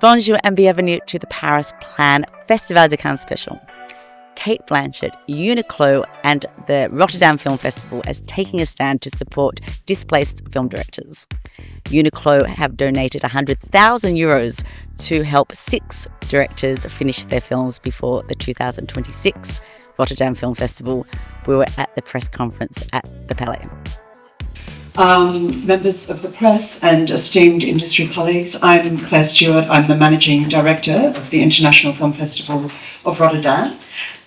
Bonjour and bienvenue to the Paris Plan Festival de Cannes special. Cate Blanchett, Uniqlo and the Rotterdam Film Festival is taking a stand to support displaced film directors. Uniqlo have donated €100,000 to help 6 directors finish their films before the 2026 Rotterdam Film Festival. We were at the press conference at the Palais. Members of the press and esteemed industry colleagues, I'm Claire Stewart. I'm the Managing Director of the International Film Festival of Rotterdam.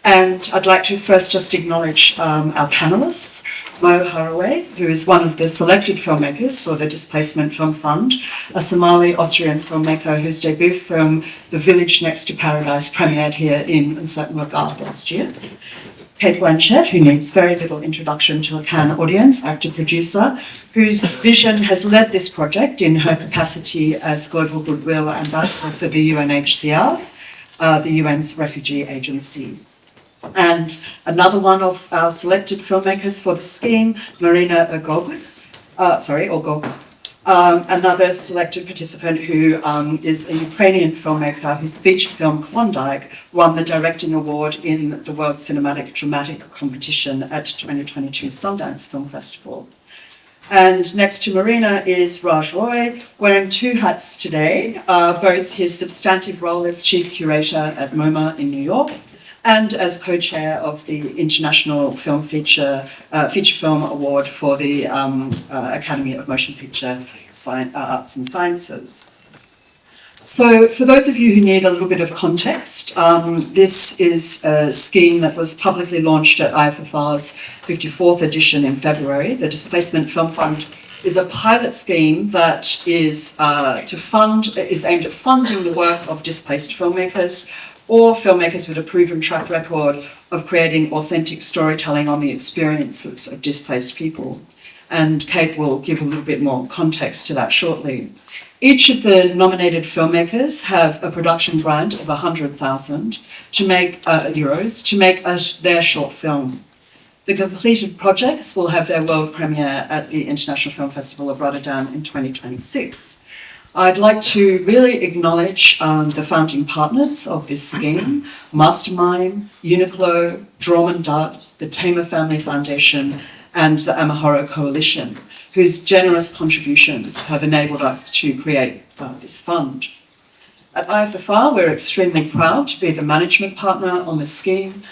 And I'd like to first just acknowledge our panellists, Mo Haraway, who is one of the selected filmmakers for the Displacement Film Fund, a Somali-Austrian filmmaker whose debut film, The Village Next to Paradise, premiered here in Rotterdam last year. Cate Blanchett, who needs very little introduction to a Cannes audience, actor-producer, whose vision has led this project in her capacity as Global Goodwill Ambassador for the UNHCR, the UN's refugee agency. And another one of our selected filmmakers for the scheme, Marina Orgogs, another selected participant who is a Ukrainian filmmaker whose feature film Klondike won the directing award in the World Cinematic Dramatic Competition at 2022 Sundance Film Festival. And next to Marina is Raj Roy, wearing 2 hats today, both his substantive role as Chief Curator at MoMA in New York and as co-chair of the International Feature Film Award for the Academy of Motion Picture Arts and Sciences. So for those of you who need a little bit of context, this is a scheme that was publicly launched at IFFR's 54th edition in February. The Displacement Film Fund is a pilot scheme that is aimed at funding the work of displaced filmmakers or filmmakers with a proven track record of creating authentic storytelling on the experiences of displaced people. And Cate will give a little bit more context to that shortly. Each of the nominated filmmakers have a production grant of €100,000 to make their short film. The completed projects will have their world premiere at the International Film Festival of Rotterdam in 2026. I'd like to really acknowledge the founding partners of this scheme, Mastermind, Uniqlo, Drawman Dart, the Tamer Family Foundation, and the Amahoro Coalition, whose generous contributions have enabled us to create this fund. At IFFR, we're extremely proud to be the management partner on the scheme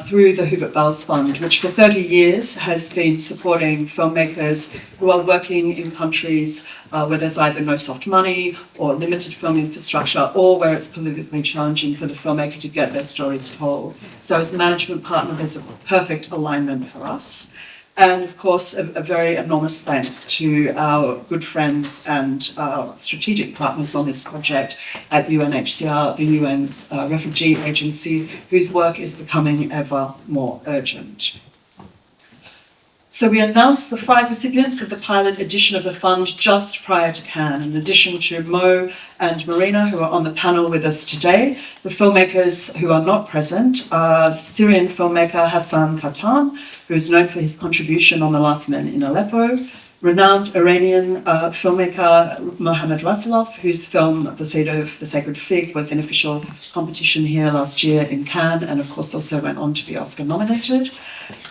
through the Hubert Bells Fund, which for 30 years has been supporting filmmakers who are working in countries where there's either no soft money or limited film infrastructure, or where it's politically challenging for the filmmaker to get their stories told. So as management partner, there's a perfect alignment for us. And of course, a very enormous thanks to our good friends and our strategic partners on this project at UNHCR, the UN's refugee agency, whose work is becoming ever more urgent. So we announced the 5 recipients of the pilot edition of the fund just prior to Cannes. In addition to Mo and Marina, who are on the panel with us today, the filmmakers who are not present are Syrian filmmaker Hassan Katan, who is known for his contribution on The Last Men in Aleppo, renowned Iranian filmmaker Mohammad Rasulov, whose film The Seed of the Sacred Fig was in official competition here last year in Cannes, and of course also went on to be Oscar nominated,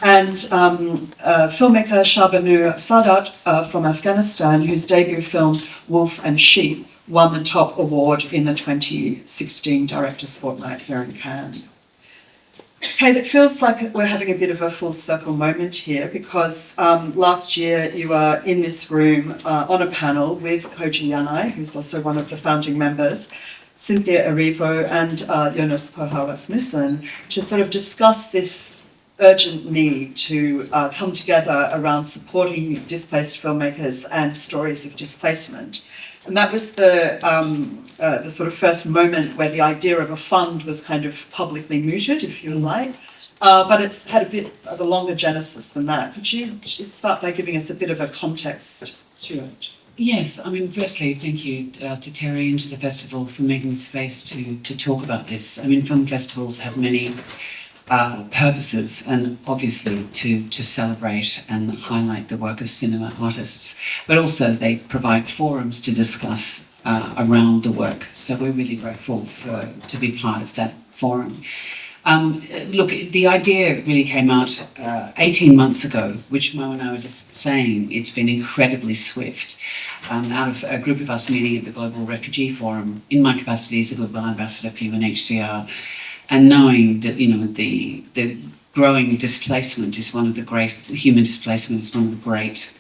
and filmmaker Shahbanu Sadat from Afghanistan, whose debut film Wolf and Sheep won the top award in the 2016 Director's Fortnight here in Cannes. Cate, it feels like we're having a bit of a full circle moment here because last year you were in this room on a panel with Koji Yanai, who's also one of the founding members, Cynthia Erivo and Jonas Pohar Rasmussen, to sort of discuss this urgent need to come together around supporting displaced filmmakers and stories of displacement. And that was the sort of first moment where the idea of a fund was kind of publicly mooted, if you like. But it's had a bit of a longer genesis than that. Could you start by giving us a bit of a context to it? Yes, I mean, firstly, thank you to Terry and to the festival for making the space to talk about this. I mean, film festivals have many purposes, and obviously to celebrate and highlight the work of cinema artists, but also they provide forums to discuss around the work. So we're really grateful to be part of that forum. Look, the idea really came out 18 months ago, which Mo and I were just saying. It's been incredibly swift. Out of a group of us meeting at the Global Refugee Forum, in my capacity as a Goodwill Ambassador for UNHCR, and knowing that, you know, the growing displacement is one of the great, human displacement is one of the great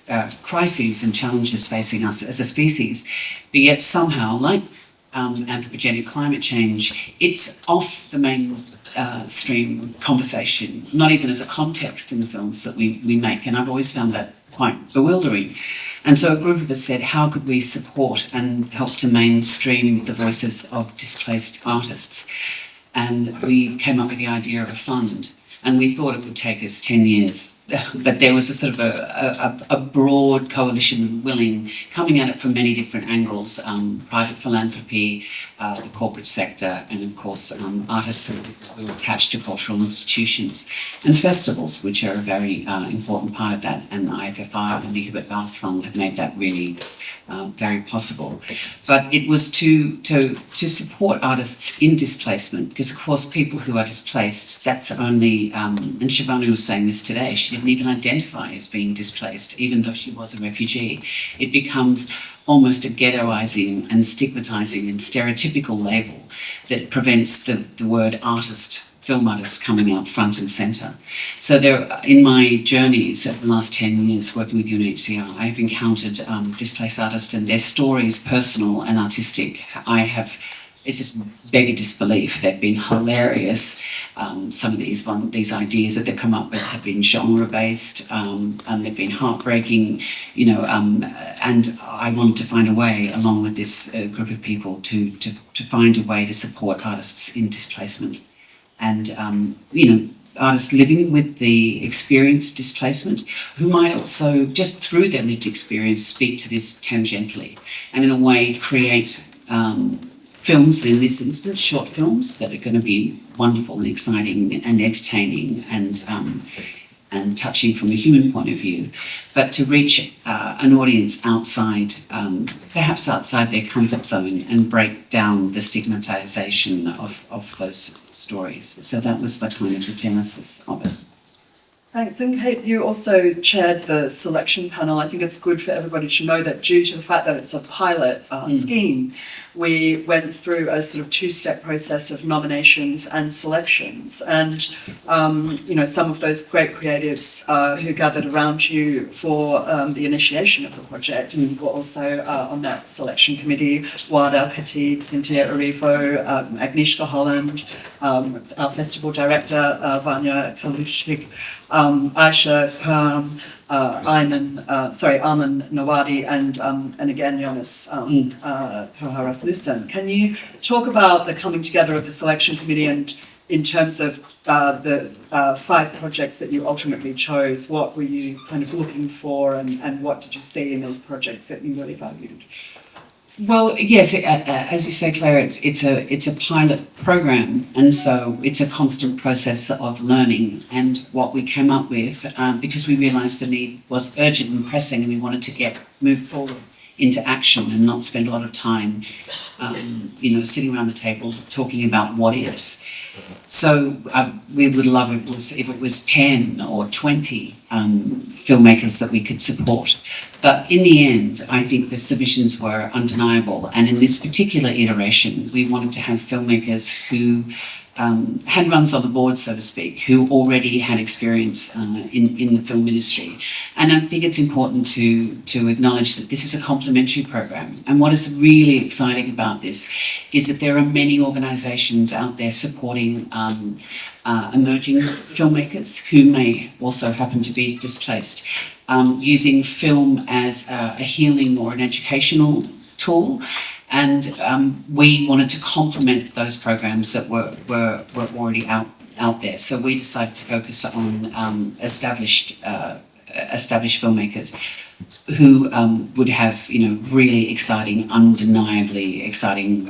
crises and challenges facing us as a species, but yet somehow, like anthropogenic climate change, it's off the mainstream conversation, not even as a context in the films that we make, and I've always found that quite bewildering. And so a group of us said, how could we support and help to mainstream the voices of displaced artists? And we came up with the idea of a fund, and we thought it would take us 10 years. But there was a sort of a broad coalition willing, coming at it from many different angles, private philanthropy, the corporate sector, and of course artists who are attached to cultural institutions, and festivals, which are a very important part of that, and IFFR and the Hubert Bowers Fund have made that really very possible. But it was to support artists in displacement, because of course people who are displaced, that's only, and Shivani was saying this today, she didn't even identify as being displaced, even though she was a refugee. It becomes almost a ghettoising and stigmatising and stereotypical label that prevents the word artist, film artist, coming out front and centre. So there, in my journeys of the last 10 years working with UNHCR, I've encountered displaced artists and their stories, personal and artistic. It's just beggar disbelief. They've been hilarious. Some of these ideas that they've come up with have been genre-based, and they've been heartbreaking, you know, and I wanted to find a way, along with this group of people, to find a way to support artists in displacement. And, you know, artists living with the experience of displacement, who might also, just through their lived experience, speak to this tangentially, and in a way create films, in this instance, short films that are going to be wonderful and exciting and entertaining and touching from a human point of view, but to reach an audience outside, perhaps outside their comfort zone, and break down the stigmatisation of those stories. So that was the kind of the genesis of it. Thanks. And Kate, you also chaired the selection panel. I think it's good for everybody to know that due to the fact that it's a pilot scheme, we went through a sort of two-step process of nominations and selections. And, you know, some of those great creatives who gathered around you for the initiation of the project were also on that selection committee: Wada Khatib, Cynthia Arifo, Agnieszka Holland, our festival director, Vanya Kalushik, Aisha Khan, Arman Nawadi, and again Jonas Koharas Lusen. Can you talk about the coming together of the selection committee, and in terms of the 5 projects that you ultimately chose? What were you kind of looking for, and what did you see in those projects that you really valued? Well, yes, as you say, Claire, it's a pilot program, and so it's a constant process of learning. And what we came up with, because we realised the need was urgent and pressing, and we wanted to move forward into action and not spend a lot of time, you know, sitting around the table talking about what ifs. So we would love it if it was 10 or 20 filmmakers that we could support. But in the end, I think the submissions were undeniable. And in this particular iteration, we wanted to have filmmakers who had runs on the board, so to speak, who already had experience in the film industry. And I think it's important to acknowledge that this is a complementary program. And what is really exciting about this is that there are many organisations out there supporting emerging filmmakers who may also happen to be displaced, using film as a healing or an educational tool. And we wanted to complement those programs that were already out there. So we decided to focus on established filmmakers who would have, you know, really exciting, undeniably exciting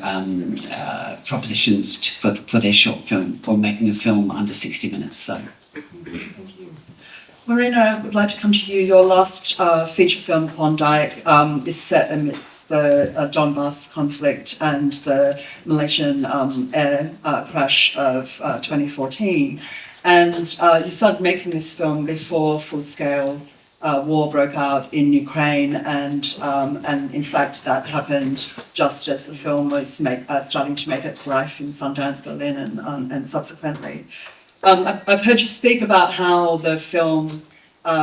propositions for their short film, or making a film under 60 minutes. So. Thank you. Marina, I would like to come to you. Your last feature film, Klondike, is set amidst the Donbass conflict and the Malaysian air crash of 2014. And you started making this film before full-scale war broke out in Ukraine, and in fact that happened just as the film was starting to make its life in Sundance, Berlin, and subsequently. I've heard you speak about how the film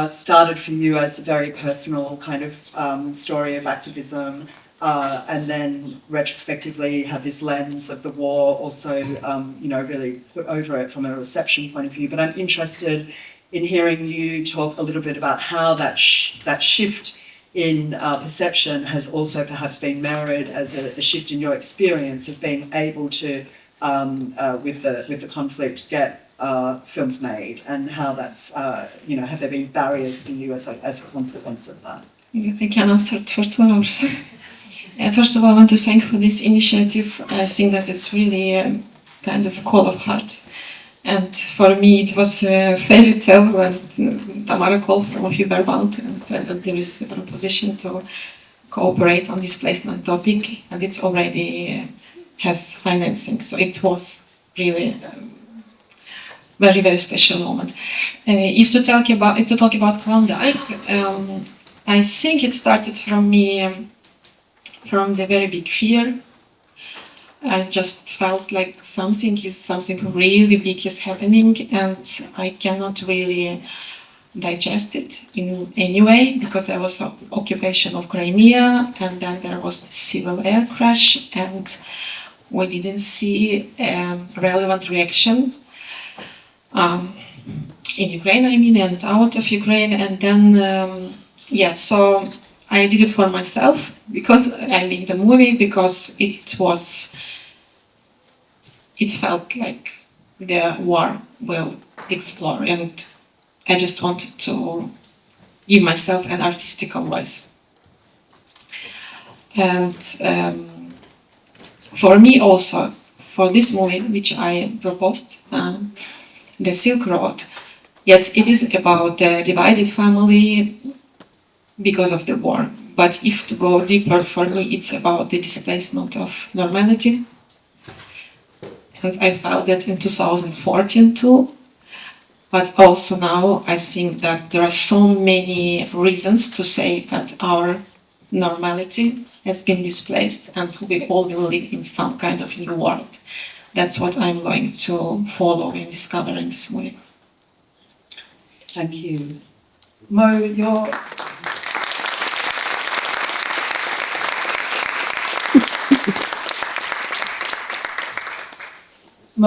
started for you as a very personal kind of story of activism, and then retrospectively had this lens of the war also, really put over it from a reception point of view. But I'm interested in hearing you talk a little bit about how that shift in perception has also perhaps been mirrored as a shift in your experience of being able to, with the conflict, get films made, and how that's, have there been barriers for you as a consequence of that? I can answer it for 2 hours. First of all, I want to thank for this initiative. I think that it's really kind of a call of heart. And for me, it was a fairy tale when Tamara called from Hyperband and said that there is a proposition to cooperate on displacement topic, and it's already has financing. So it was really very, very special moment. If to talk about Klondike, I think it started from me, from the very big fear. I just felt like something really big is happening, and I cannot really digest it in any way, because there was an occupation of Crimea, and then there was the civil air crash, and we didn't see relevant reaction in Ukraine, and out of Ukraine. And then, so I did it for myself, because I made the movie, because it felt like the war will explore, and I just wanted to give myself an artistic voice. And for me also, for this movie which I proposed, the Silk Road, yes, it is about the divided family because of the war. But if to go deeper, for me, it's about the displacement of normality. And I felt that in 2014 too. But also now I think that there are so many reasons to say that our normality has been displaced, and we all will live in some kind of new world. That's what I'm going to follow and discover in this movie. Thank you. Mo,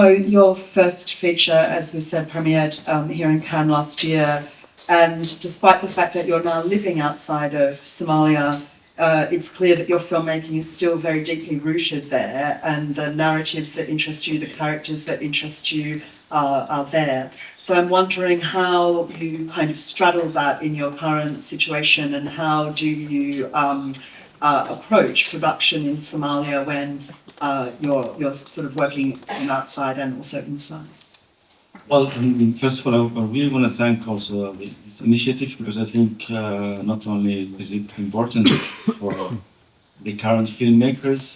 your first feature, as we said, premiered here in Cannes last year, and despite the fact that you're now living outside of Somalia, it's clear that your filmmaking is still very deeply rooted there, and the narratives that interest you, the characters that interest you are there. So I'm wondering how you kind of straddle that in your current situation, and how do you approach production in Somalia when you're sort of working from outside and also inside? Well, first of all, I really want to thank also this initiative, because I think not only is it important for the current filmmakers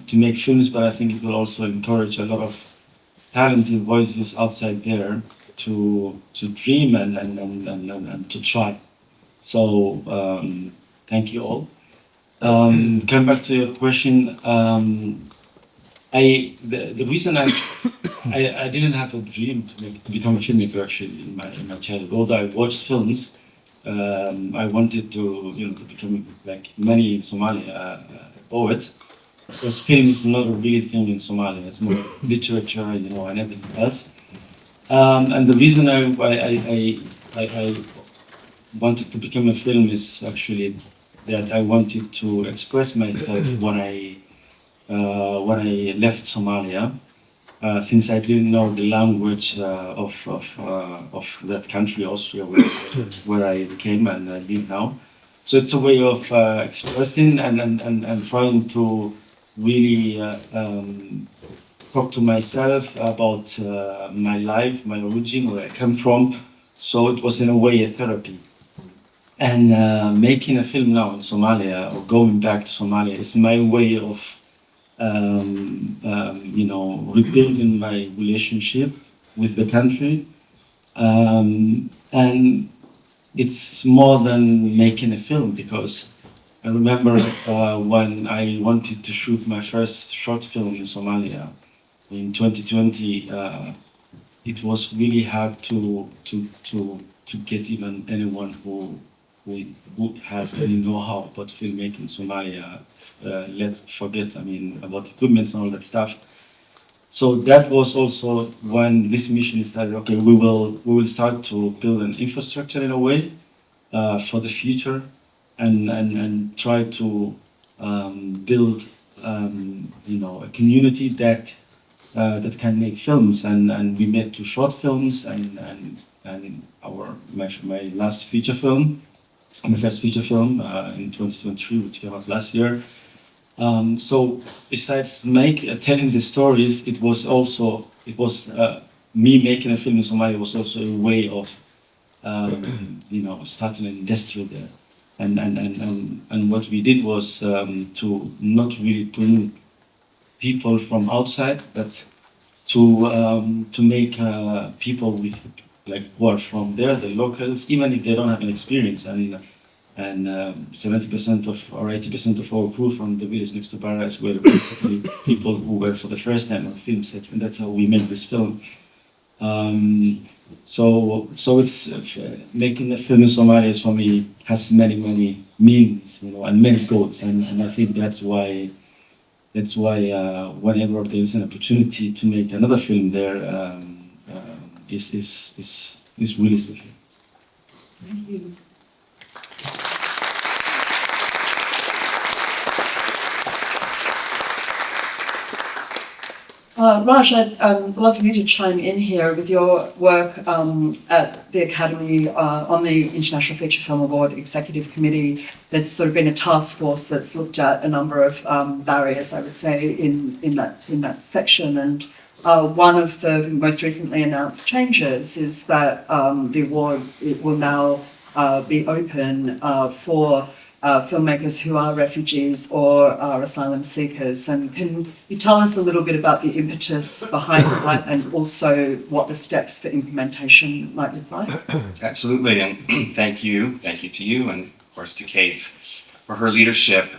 to make films, but I think it will also encourage a lot of talented voices outside there to dream and to try. So thank you all. Coming back to your question, the reason I didn't have a dream to become a filmmaker actually in my childhood. Although I watched films, I wanted to to become, like many in Somalia, a poet. Because film is not a really thing in Somalia. It's more literature, and everything else. And the reason I wanted to become a film is actually that I wanted to express myself when I left Somalia, since I didn't know the language of that country, Austria, where I came and I live now. So it's a way of expressing and trying to really talk to myself about my life, my origin, where I come from, So it was in a way a therapy. And making a film now in Somalia or going back to Somalia is my way of, rebuilding my relationship with the country. And it's more than making a film because I remember when I wanted to shoot my first short film in Somalia in 2020. It was really hard to get even anyone who has any know-how about filmmaking in Somalia. Let's forget, about equipment and all that stuff. So that was also when this mission started. Okay, we will start to build an infrastructure in a way for the future, and try to build a community that can make films, and we made 2 short films and my last feature film, my first feature film in 2023, which came out last year. So besides telling the stories, it was me making a film in Somalia was also a way of starting an industry there. And what we did was to not really bring people from outside, but to make people with who are from there, the locals, even if they don't have an experience. And 70% of or 80% of our crew from the village next to Paris were basically people who were for the first time on film set, and that's how we made this film. So it's making a film in Somalia is, for me, has many meanings, and many goals, and I think that's why whenever there is an opportunity to make another film there, is really special. Thank you. Raj, I'd love you to chime in here with your work at the Academy on the International Feature Film Award Executive Committee. There's sort of been a task force that's looked at a number of barriers, I would say, in that section. And one of the most recently announced changes is that the award will now be open for filmmakers who are refugees or are asylum seekers. And can you tell us a little bit about the impetus behind that, and also what the steps for implementation might look like? Absolutely, and thank you to you, and of course to Cate for her leadership.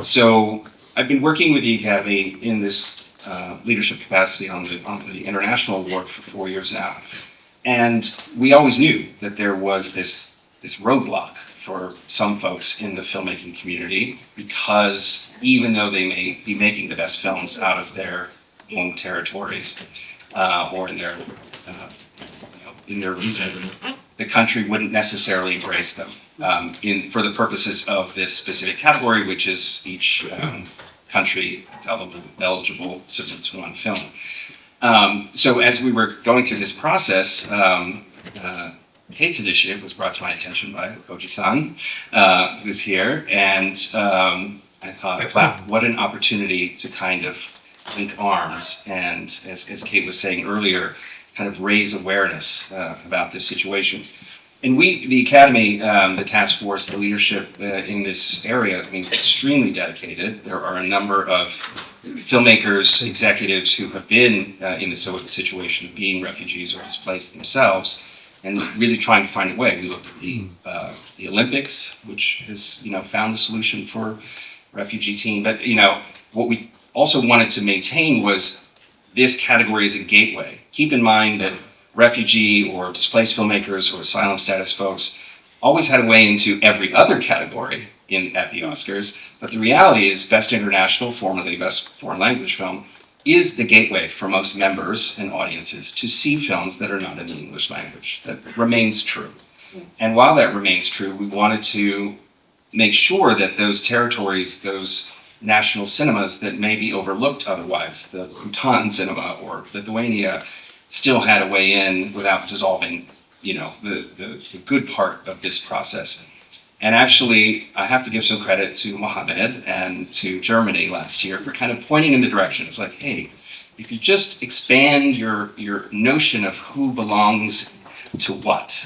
So I've been working with the Academy in this leadership capacity on the International Award for 4 years now, and we always knew that there was this roadblock for some folks in the filmmaking community, because even though they may be making the best films out of their home territories or in their region, the country wouldn't necessarily embrace them for the purposes of this specific category, which is each country eligible to one film. So as we were going through this process, Cate's initiative was brought to my attention by Koji-san, who's here, and I thought, wow, what an opportunity to kind of link arms and, as Cate was saying earlier, kind of raise awareness about this situation. And we, the Academy, the task force, the leadership in this area, extremely dedicated. There are a number of filmmakers, executives who have been in this situation of being refugees or displaced themselves, and really trying to find a way. We looked at the Olympics, which has found a solution for refugee team. But what we also wanted to maintain was this category as a gateway. Keep in mind that refugee or displaced filmmakers or asylum status folks always had a way into every other category at the Oscars. But the reality is, Best International, formerly Best Foreign Language Film, is the gateway for most members and audiences to see films that are not in the English language. That remains true. And while that remains true, we wanted to make sure that those territories, those national cinemas that may be overlooked otherwise, the Bhutan cinema or Lithuania, still had a way in without dissolving, the good part of this process. And actually, I have to give some credit to Mohammed and to Germany last year for kind of pointing in the direction. It's like, hey, if you just expand your notion of who belongs to what,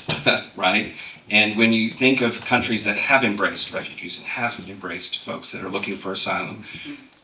right? And when you think of countries that have embraced refugees and have embraced folks that are looking for asylum,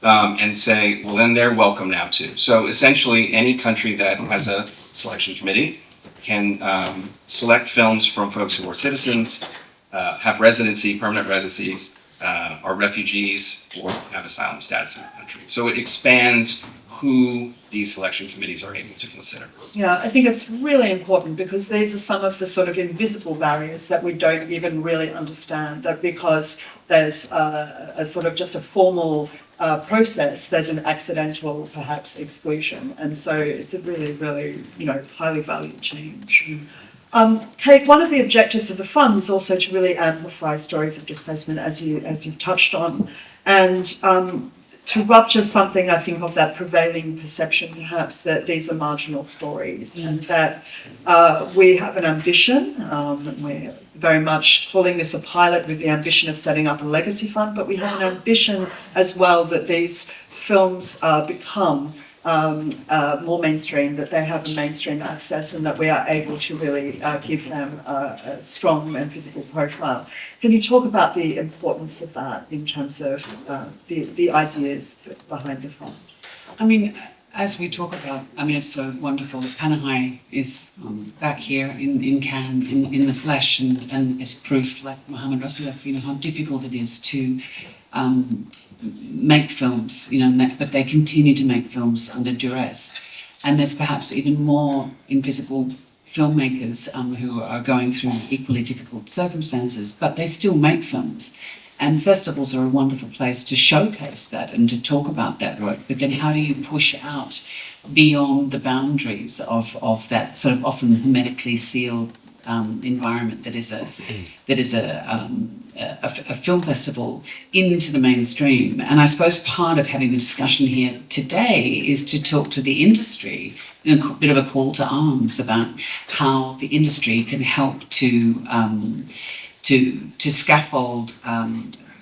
and say, well, then they're welcome now too. So essentially, any country that has a selection committee can select films from folks who are citizens, have residency, permanent residencies, are refugees, or have asylum status in the country. So it expands who these selection committees are able to consider. Yeah, I think it's really important because these are some of the sort of invisible barriers that we don't even really understand, that because there's a sort of just a formal process, there's an accidental perhaps exclusion. And so it's a really, really, highly valued change. Cate, one of the objectives of the fund is also to really amplify stories of displacement, as you've touched on, and to rupture something, I think, of that prevailing perception, perhaps, that these are marginal stories, and that we have an ambition. We're very much calling this a pilot with the ambition of setting up a legacy fund, but we have an ambition as well that these films become more mainstream, that they have a mainstream access, and that we are able to really give them a strong and visible profile. Can you talk about the importance of that in terms of the ideas behind the fund? I mean, as we talk about, it's so wonderful that Palais is back here in Cannes in the flesh, and is proof, like Mohammed Rasulov, how difficult it is to make films, but they continue to make films under duress. And there's perhaps even more invisible filmmakers who are going through equally difficult circumstances, but they still make films. And festivals are a wonderful place to showcase that and to talk about that work. But then how do you push out beyond the boundaries of that sort of often hermetically sealed environment that is a film festival into the mainstream? And I suppose part of having the discussion here today is to talk to the industry, a bit of a call to arms about how the industry can help to scaffold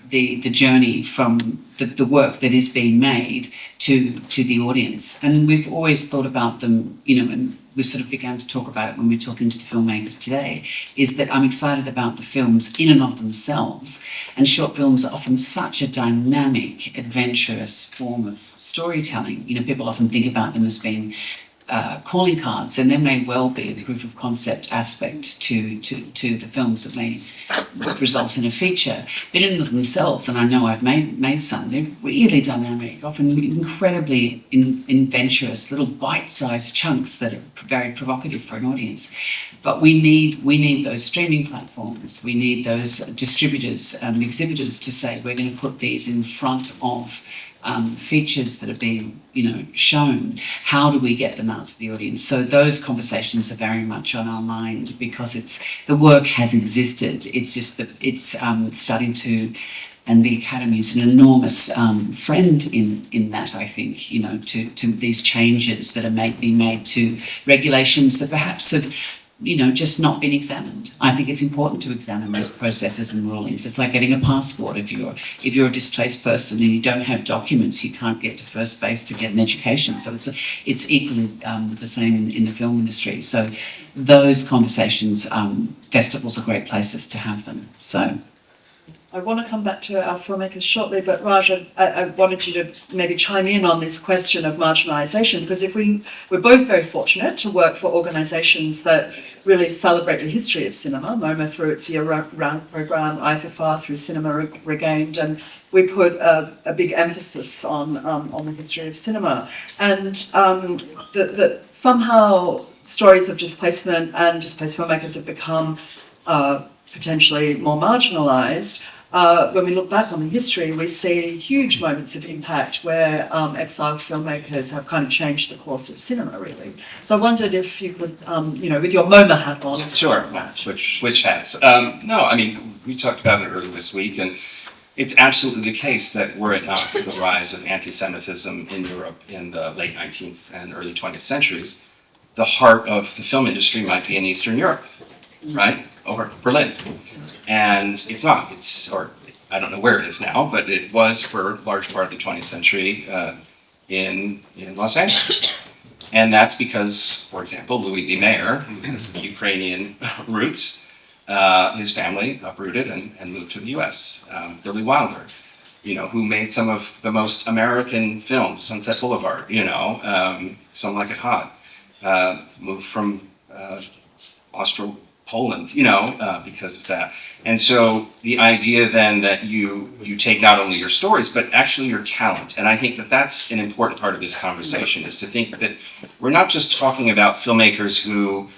the journey from the work that is being made to the audience. And we've always thought about them, and we sort of began to talk about it when we were talking to the filmmakers today, is that I'm excited about the films in and of themselves. And short films are often such a dynamic, adventurous form of storytelling. People often think about them as being calling cards, and there may well be a proof of concept aspect to the films that may result in a feature. But in and of themselves, and I know I've made some, they're really dynamic, often incredibly adventurous, little bite-sized chunks that are very provocative for an audience. But we need those streaming platforms, we need those distributors and exhibitors to say, we're going to put these in front of features that are being, shown. How do we get them out to the audience? So those conversations are very much on our mind, because the work has existed. It's just that it's starting to, and the Academy is an enormous friend in that, I think, to these changes that are being made to regulations that perhaps have just not been examined. I think it's important to examine those processes and rulings. It's like getting a passport. If you're a displaced person and you don't have documents, you can't get to first base to get an education. So it's equally the same in the film industry. So those conversations, festivals are great places to have them. So I want to come back to our filmmakers shortly, but Raj, I wanted you to maybe chime in on this question of marginalisation, because we're both very fortunate to work for organisations that really celebrate the history of cinema, MoMA through its year-round programme, IFFR through Cinema Regained, and we put a big emphasis on the history of cinema. And that somehow stories of displacement and displaced filmmakers have become potentially more marginalised. When we look back on the history, we see huge moments of impact where exiled filmmakers have kind of changed the course of cinema, really. So I wondered if you could, with your MoMA hat on. Sure, switch hats. No, we talked about it earlier this week, and it's absolutely the case that were it not for the rise of anti-Semitism in Europe in the late 19th and early 20th centuries, the heart of the film industry might be in Eastern Europe, right? Over Berlin. And it's not. Or I don't know where it is now, but it was for a large part of the 20th century in Los Angeles. And that's because, for example, Louis B. Mayer, who has Ukrainian roots, his family uprooted and moved to the US. Billy Wilder, who made some of the most American films, Sunset Boulevard, Some Like It Hot, moved from Poland, because of that. And so the idea then that you take not only your stories, but actually your talent. And I think that that's an important part of this conversation, is to think that we're not just talking about filmmakers who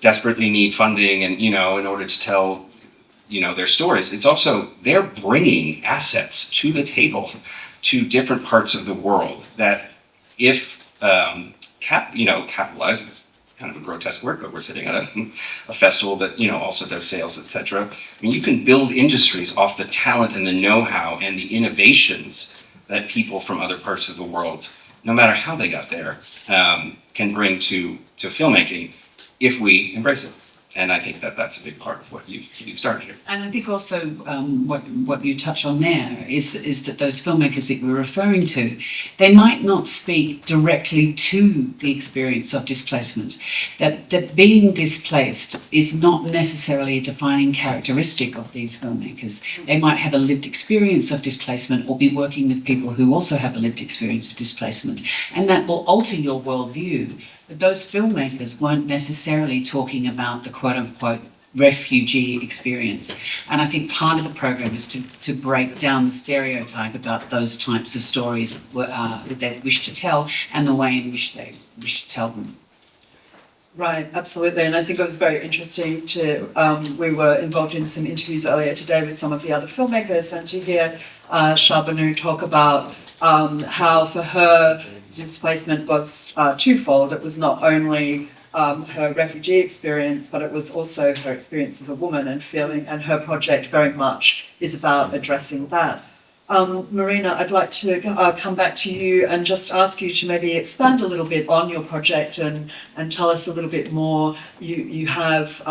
desperately need funding and, in order to tell, their stories. It's also, they're bringing assets to the table to different parts of the world that if, capitalize is kind of a grotesque word, but we're sitting at a festival that, also does sales, etc. I mean, you can build industries off the talent and the know-how and the innovations that people from other parts of the world, no matter how they got there, can bring to filmmaking if we embrace it. And I think that that's a big part of what you've started here. And I think also what you touch on there is that those filmmakers that we're referring to, they might not speak directly to the experience of displacement. That being displaced is not necessarily a defining characteristic of these filmmakers. They might have a lived experience of displacement or be working with people who also have a lived experience of displacement. And that will alter your worldview. But those filmmakers weren't necessarily talking about the quote-unquote refugee experience. And I think part of the program is to break down the stereotype about those types of stories that they wish to tell and the way in which they wish to tell them. Right, absolutely. And I think it was very interesting we were involved in some interviews earlier today with some of the other filmmakers, and to hear Sharbanu talk about how for her displacement was twofold. It was not only her refugee experience, but it was also her experience as a woman and feeling, and her project very much is about addressing that. Marina, I'd like to come back to you and just ask you to maybe expand a little bit on your project and tell us a little bit more. You have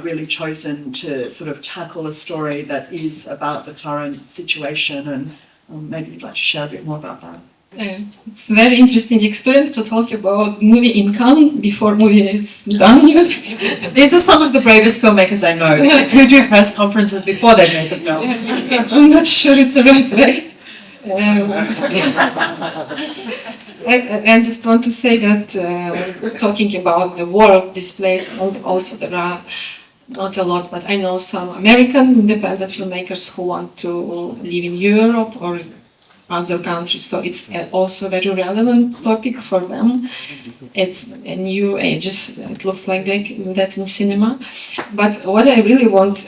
really chosen to sort of tackle a story that is about the current situation, and maybe you'd like to share a bit more about that. It's a very interesting experience to talk about movie in Cannes before movie is done even. These are some of the bravest filmmakers I know, because who do press conferences before they make the films. I'm not sure it's the right way. I just want to say that talking about the world displaced, and also there are not a lot, but I know some American independent filmmakers who want to live in Europe or other countries, so it's also a very relevant topic for them. It's a new ages, it looks like that in cinema. But what I really want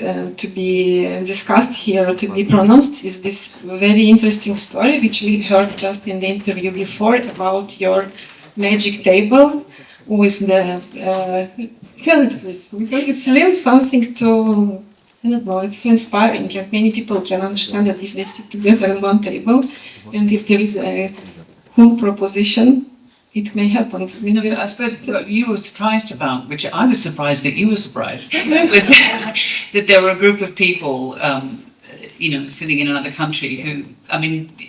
to be discussed here, to be pronounced, is this very interesting story which we heard just in the interview before about your magic table with the tell it please, because it's really something to, I don't know, it's so inspiring, and many people can understand that if they sit together at one table, and if there is a cool proposition, it may happen. I suppose what you were surprised about, which I was surprised that you were surprised, was that there were a group of people, sitting in another country who,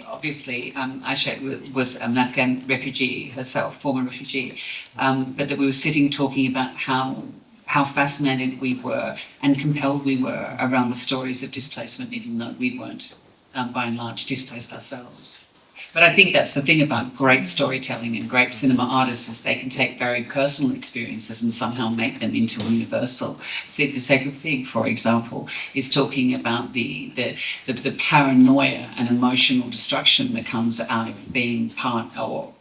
obviously, Aisha was an Afghan refugee herself, former refugee, but that we were sitting talking about how fascinated we were and compelled we were around the stories of displacement, even though we weren't, by and large, displaced ourselves. But I think that's the thing about great storytelling and great cinema artists, is they can take very personal experiences and somehow make them into universal. See, The Sacred Fig, for example, is talking about the paranoia and emotional destruction that comes out of being part or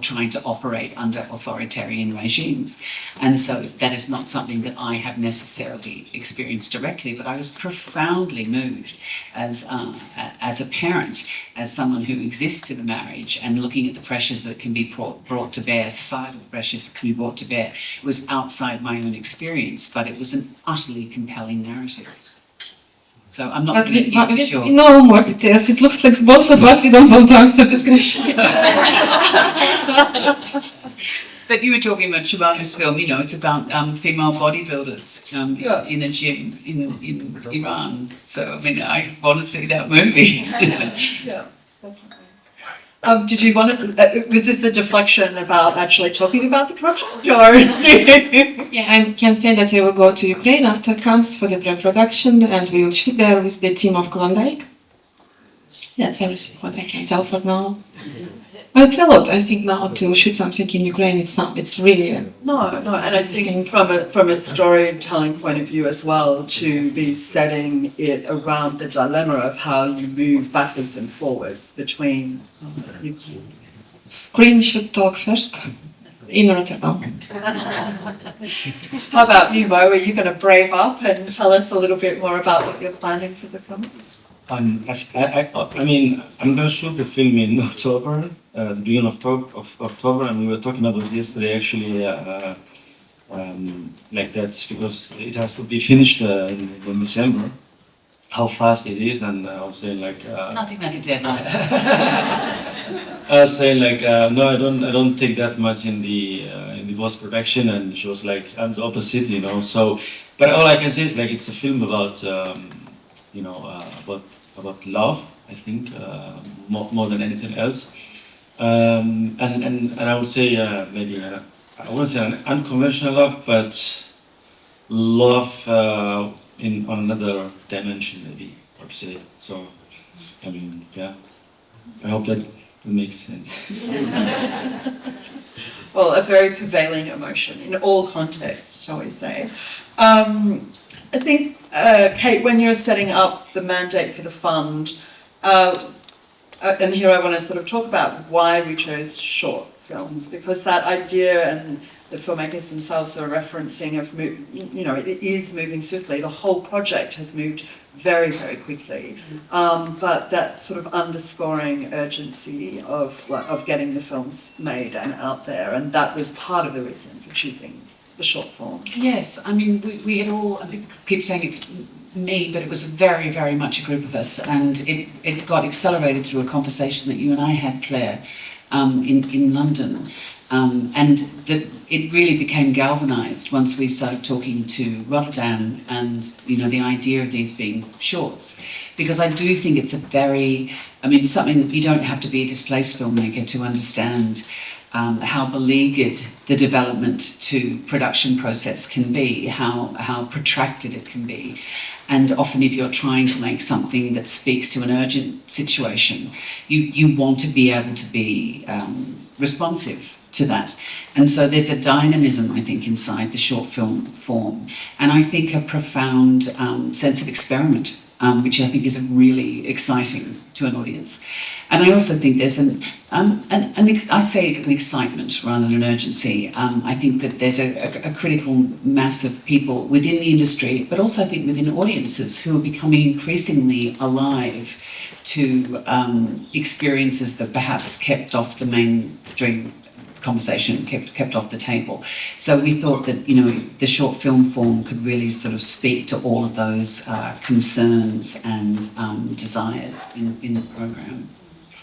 trying to operate under authoritarian regimes. And so that is not something that I have necessarily experienced directly, but I was profoundly moved as a parent, as someone who exists in a marriage, and looking at the pressures that can be brought to bear, societal pressures that can be brought to bear. It was outside my own experience, but it was an utterly compelling narrative. So I'm not sure. We know more details. It looks like both of us, we don't want to answer this question. But you were talking about Shabana's film, it's about female bodybuilders in a gym in Iran. So, I want to see that movie. Yeah. Did you want to, was this the deflection about actually talking about the project, or Yeah, I can say that I will go to Ukraine after Cannes for the pre-production, and we will shoot there with the team of Klondike. That's everything what I can tell for now. But it's a lot. I think now to shoot something in Ukraine, it's really No, and I think from a storytelling point of view as well, to be setting it around the dilemma of how you move backwards and forwards between. screen should talk first in Rotterdam. How about you, Mo? Are you going to brave up and tell us a little bit more about what you're planning for the film? I mean, I'm gonna shoot the film in October, the beginning of October, and we were talking about it yesterday actually, like that's because it has to be finished in December. How fast it is, and I was saying like. Nothing like a deadline. I was saying like, no, I don't take that much in the post production, and she was like, I'm the opposite, you know. So, but all I can say is like it's a film about, you know, about love, I think, more than anything else. And I would say maybe I wouldn't say an unconventional love, but love on another dimension, maybe, I would say. So, I mean, yeah, I hope that makes sense. Well, a very prevailing emotion in all contexts, shall we say. I think, Kate, when you're setting up the mandate for the fund, and here I want to sort of talk about why we chose short films, because that idea, and the filmmakers themselves are referencing of, you know, it is moving swiftly. The whole project has moved very, very quickly, but that sort of underscoring urgency of getting the films made and out there, and that was part of the reason for choosing the short form. Yes, I mean, we had all, I mean, keep saying it's me, but it was very, very much a group of us, and it got accelerated through a conversation that you and I had, Claire, in London. And that it really became galvanised once we started talking to Rotterdam and, you know, the idea of these being shorts. Because I do think it's something that you don't have to be a displaced filmmaker to understand how beleaguered the development to production process can be, how protracted it can be. And often if you're trying to make something that speaks to an urgent situation, you want to be able to be responsive to that. And so there's a dynamism, I think, inside the short film form. And I think a profound sense of experiment, which I think is really exciting to an audience. And I also think there's I say an excitement rather than an urgency. I think that there's a critical mass of people within the industry, but also I think within audiences who are becoming increasingly alive to experiences that perhaps kept off the mainstream conversation, kept off the table. So we thought that, you know, the short film form could really sort of speak to all of those concerns and desires in the program.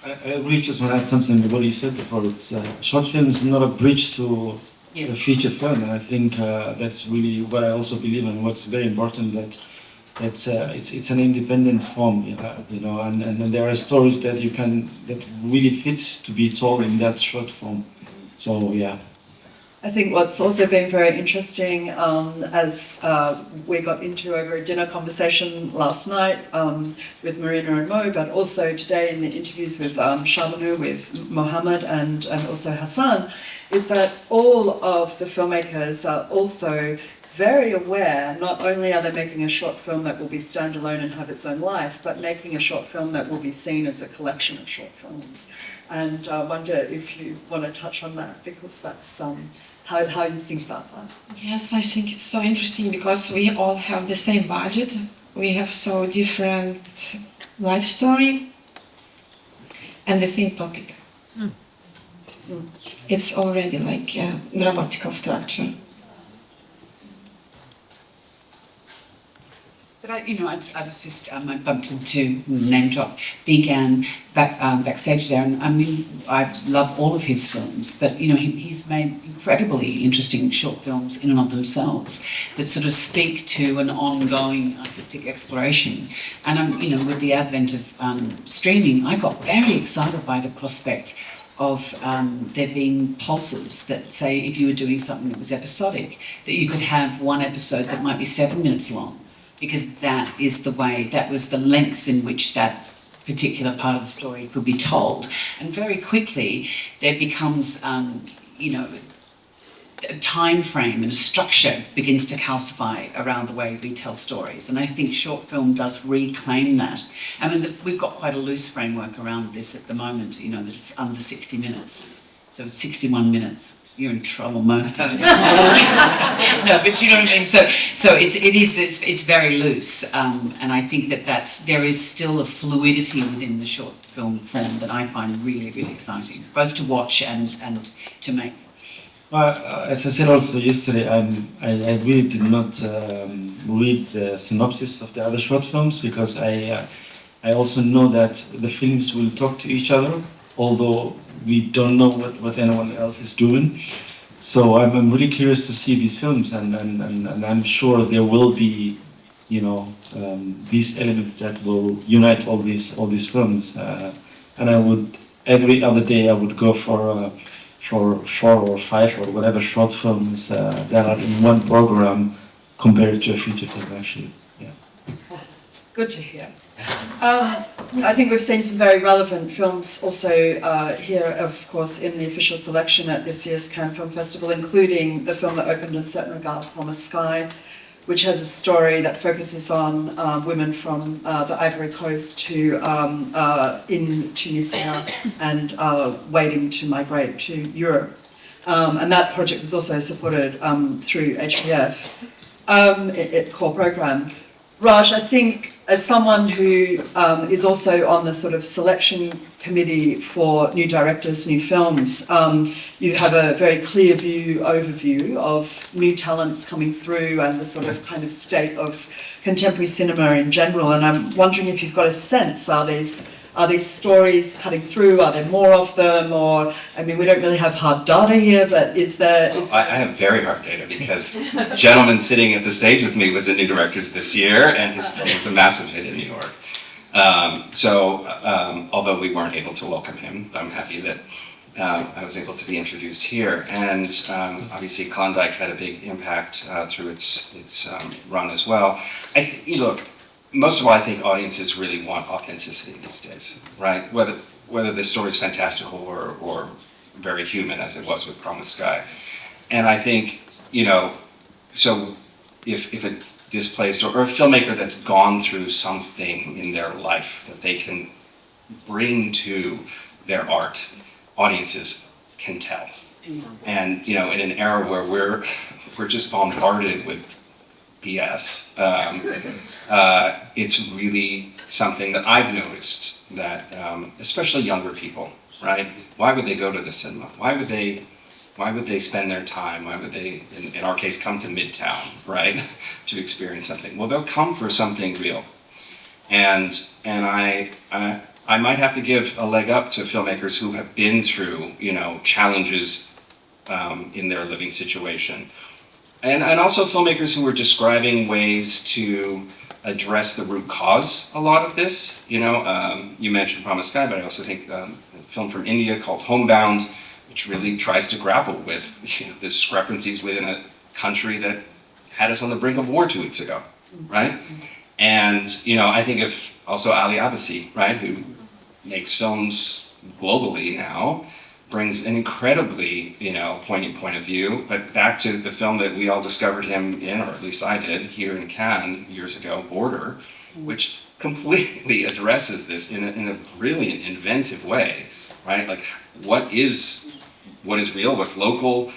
I really just want to add something to what you said before. It's short film is not a bridge to a feature film, and I think that's really what I also believe in. What's very important that it's an independent form, you know, and there are stories that really fits to be told in that short form. So yeah. I think what's also been very interesting, as we got into over a dinner conversation last night with Marina and Mo, but also today in the interviews with Shabanu, with Mohammed and also Hassan, is that all of the filmmakers are also very aware, not only are they making a short film that will be standalone and have its own life, but making a short film that will be seen as a collection of short films. And I wonder if you want to touch on that, because that's how you think about that. Yes, I think it's so interesting because we all have the same budget. We have so different life story and the same topic. It's already like a grammatical structure. But I was just I bumped into name drop began backstage there, and I mean I love all of his films, but he's made incredibly interesting short films in and of themselves that sort of speak to an ongoing artistic exploration. And with the advent of streaming, I got very excited by the prospect of there being pulses that say if you were doing something that was episodic, that you could have one episode that might be 7 minutes long, because that was the length in which that particular part of the story could be told. And very quickly there becomes, a time frame and a structure begins to calcify around the way we tell stories. And I think short film does reclaim that. I mean, we've got quite a loose framework around this at the moment, that it's under 60 minutes. So it's 61 minutes. You're in trouble, Mo. No, but you know what I mean. So it's very loose, and I think that there is still a fluidity within the short film form that I find really, really exciting, both to watch and to make. As I said also yesterday, I really did not read the synopsis of the other short films, because I also know that the films will talk to each other, although we don't know what anyone else is doing. So I'm really curious to see these films, and I'm sure there will be, these elements that will unite all these films. And every other day I would go for 4 or 5 or whatever short films that are in one program compared to a feature film, actually. Yeah. Good to hear. I think we've seen some very relevant films also here, of course, in the official selection at this year's Cannes Film Festival, including the film that opened in certain regard, Palais Sky, which has a story that focuses on women from the Ivory Coast who in Tunisia and waiting to migrate to Europe. And that project was also supported through HPF, core program. Raj, I think as someone who is also on the sort of selection committee for new directors, new films, you have a very clear overview of new talents coming through and the sort of kind of state of contemporary cinema in general. And I'm wondering if you've got a sense, are these stories cutting through? Are there more of them? Or, I mean, we don't really have hard data here, but is there... I have very hard data, because the gentleman sitting at the stage with me was in New Directors this year, and his film was a massive hit in New York. Although we weren't able to welcome him, I'm happy that I was able to be introduced here. And obviously Klondike had a big impact through its run as well. Look, most of all, I think audiences really want authenticity these days, right? Whether the story is fantastical or very human, as it was with Promised Sky. And I think, so if a displaced or a filmmaker that's gone through something in their life that they can bring to their art, audiences can tell. And, in an era where we're just bombarded with BS. It's really something that I've noticed that, especially younger people, right? Why would they go to the cinema? Why would they spend their time? Why would they, in our case, come to Midtown, right, to experience something? Well, they'll come for something real, and I might have to give a leg up to filmmakers who have been through, challenges in their living situation. And also filmmakers who were describing ways to address the root cause a lot of this. You mentioned Promised Sky, but I also think a film from India called Homebound, which really tries to grapple with the discrepancies within a country that had us on the brink of war 2 weeks ago, right? And, I think of also Ali Abbasi, right, who makes films globally now, brings an incredibly, poignant point of view. But back to the film that we all discovered him in, or at least I did, here in Cannes years ago, Border, which completely addresses this in a brilliant, inventive way, right? Like, what is real, what's local,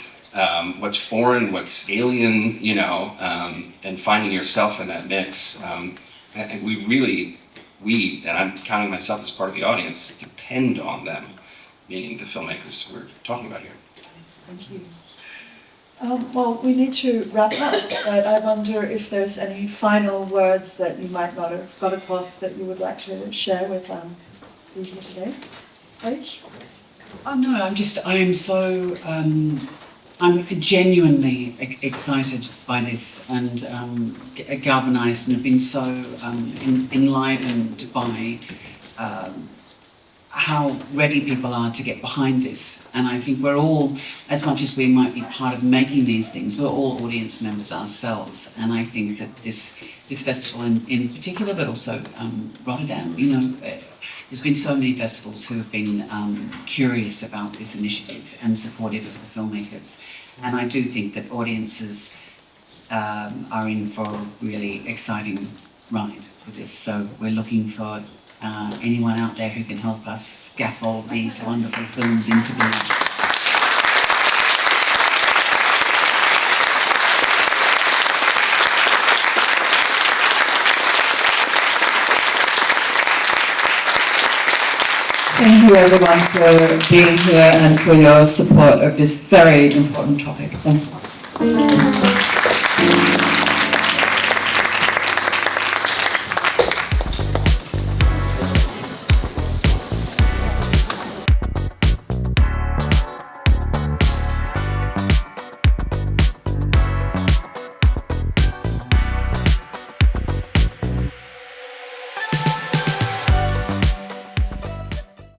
what's foreign, what's alien, and finding yourself in that mix. And we, and I'm counting myself as part of the audience, depend on them. Meaning the filmmakers we're talking about here. Thank you. Well, we need to wrap up, but I wonder if there's any final words that you might not have got across that you would like to share with people today. Paige? Oh no, I am so, I'm genuinely excited by this and galvanised, and have been so enlivened by how ready people are to get behind this. And I think we're all, as much as we might be part of making these things, we're all audience members ourselves. And I think that this festival in particular, but also Rotterdam, there's been so many festivals who have been curious about this initiative and supportive of the filmmakers. And I do think that audiences are in for a really exciting ride with this. So we're looking for anyone out there who can help us scaffold these wonderful films into being. Thank you everyone for being here and for your support of this very important topic. Thank you.